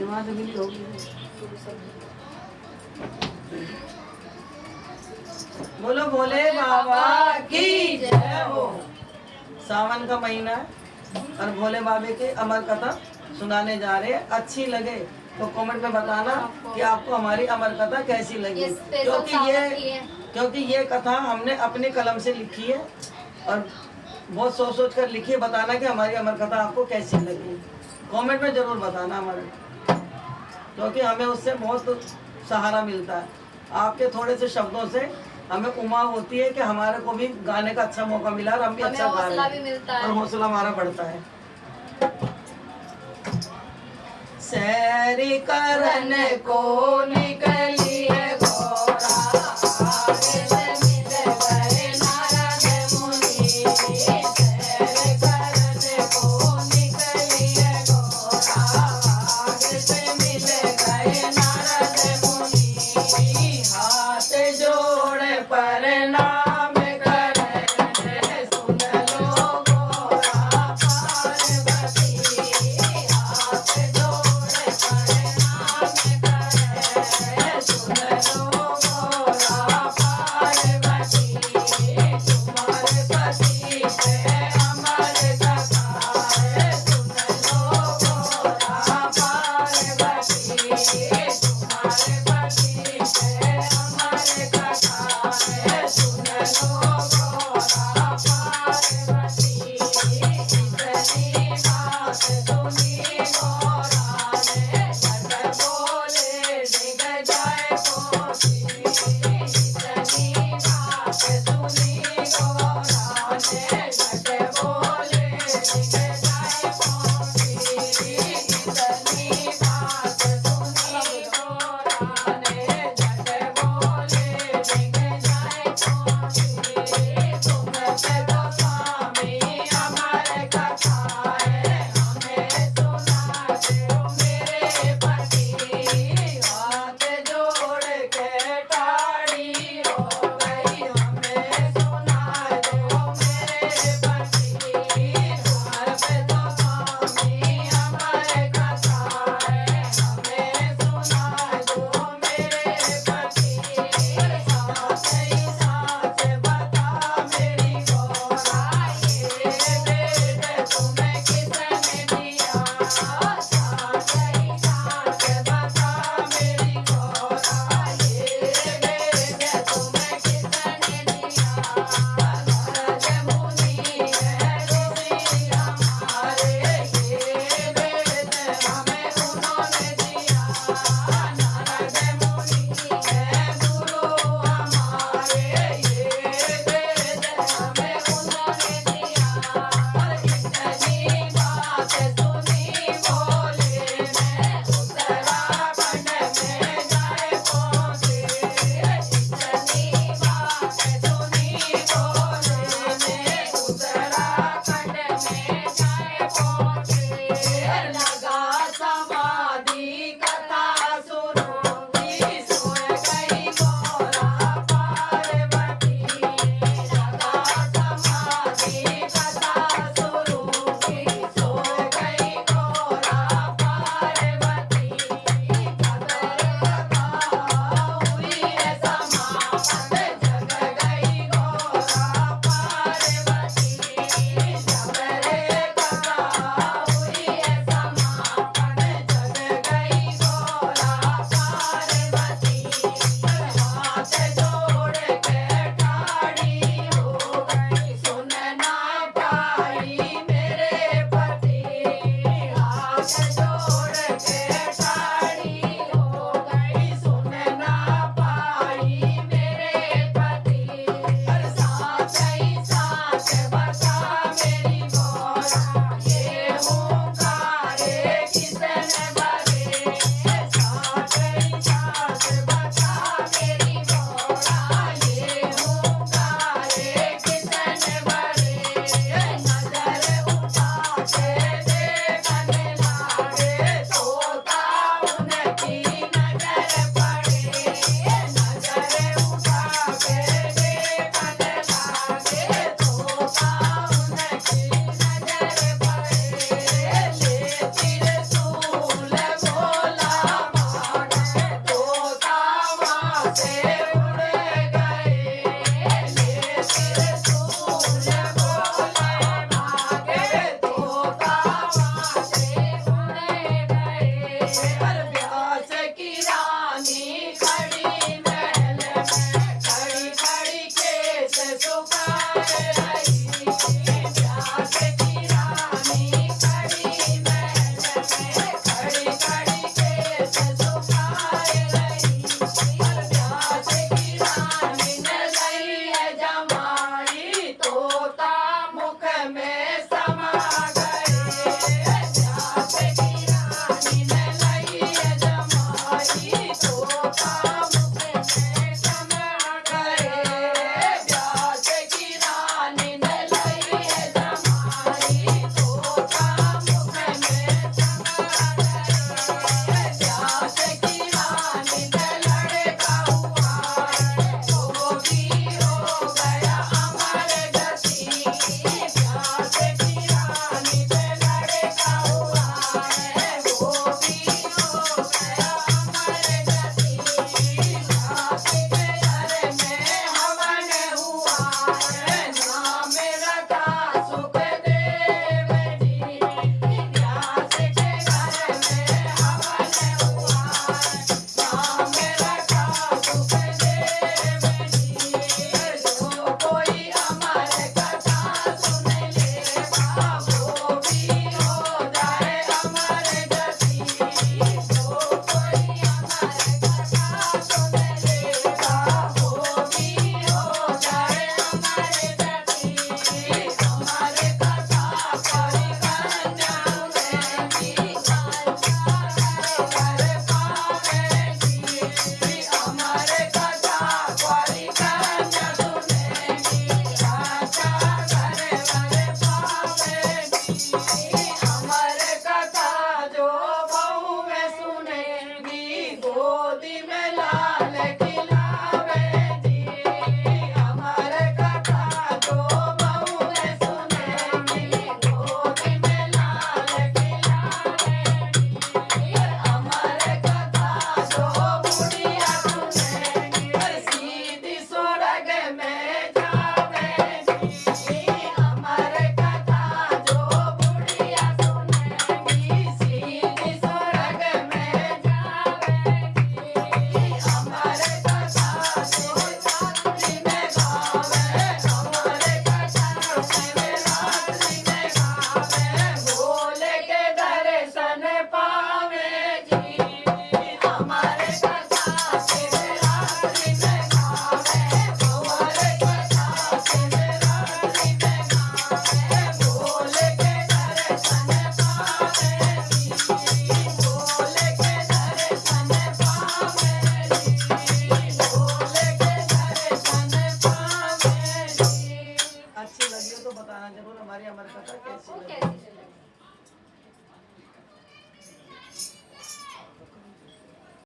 वहाँ से मिली होगी। बोलो भोले बाबा की जय हो। सावन का महीना है और भोले बाबे की अमर कथा सुनाने जा रहे हैं। अच्छी लगे तो कमेंट में बताना कि आपको हमारी अमर कथा कैसी लगी, क्योंकि ये कथा हमने अपनी कलम से लिखी है और बहुत सोच सोच कर लिखी है। बताना कि हमारी अमर कथा आपको कैसी लगी, कमेंट में जरूर बताना हमारे, क्योंकि हमें उससे बहुत सहारा मिलता है। आपके थोड़े से शब्दों से हमें उम्मीद होती है कि हमारे को भी गाने का अच्छा मौका मिला और हम भी अच्छा गा रहे हैं और हौसला हमारा बढ़ता है। सैरी करन को निकली है घोड़ा, आगे से मिल गए नारद मुनि। सैरी करन को निकली है घोड़ा, आगे से मिल गए नारद मुनि। हाथ जोड़े प्रणाम करे, सुन लो घोड़ा पार्वती। हाथ जोड़े प्रणाम करे, अच्छी लगी हो तो बताना जरूर, हमारी अमर कथा कैसी आपको लगी। कैसी लगी?